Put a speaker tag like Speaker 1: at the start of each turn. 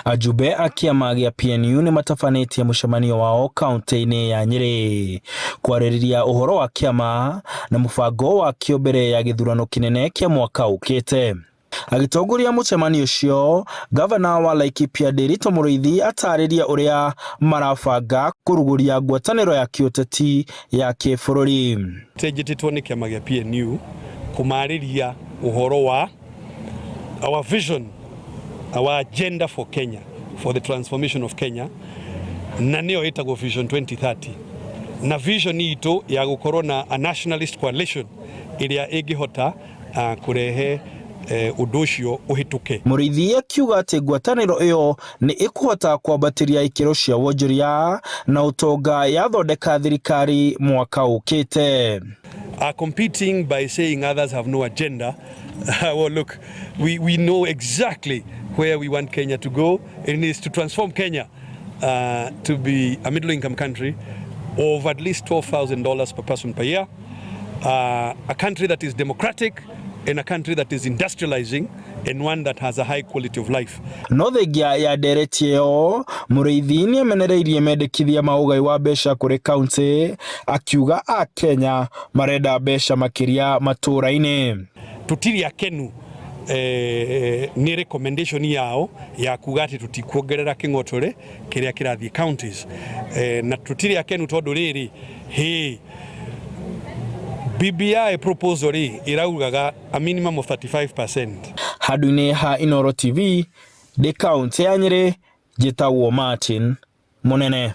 Speaker 1: Ajube a kĩama gĩa PNU nĩ matabanĩtie mũcemanio wao kaunti-inĩ ya Nyeri kwarĩrĩria ũhoro wa kĩama na mũbango wa kĩo mbere ya gĩthurano kĩnene kĩa mwaka ũkĩte. Agĩtongoria mũcemanio ũcio, Ngabana wa Laikipia atarĩria ũrĩa marabanga kũrugũria ngwatanĩro ya kĩũteti ya kĩbũrũri.
Speaker 2: Tũnjĩtĩtwo nĩ kĩama gĩa PNU kũmarĩria ũhoro wa our vision, our agenda for Kenya, for the transformation of Kenya, na nĩyo ĩtagwo Vision 2030. Na vision ito ya gũkorwo na a nationalist coalition ĩrĩa ĩngĩhota kũrehe ũndũ ũcio ũhĩtũke. Mũrĩithi akiuga atĩ ngwatanĩro ĩyo nĩ ĩkũhota kwambatĩria ikĩro cia wonjoria na ũtonga yathondeka thirikari mwaka ũkĩte. Competing by saying others have no agenda. Well, look, we know exactly where we want Kenya to go. It is to transform Kenya to be a middle-income country of at least $12,000 per person per year, a country that is democratic, in a country that is industrializing, and one that has a high quality of life. No thengia ya ndereti ĩyo, mũrĩithi nĩ amenereirie mendekithia maugai wa mbeca kũrĩ kaunti, akiuga a Kenya marenda mbeca makĩria matũra-inĩ. Tutiri akenu ni recommendation yao ya kuga ati tutikuongerera kĩng'otore kĩrĩa kĩrathiĩ counties, na tutiri akenu tondũ rĩrĩ BBI proposal iraugaga a minimum of 35%. Handũ-inĩ ha Inoro TV, the county ya Nyeri, njĩtagwo Martin Mũnene.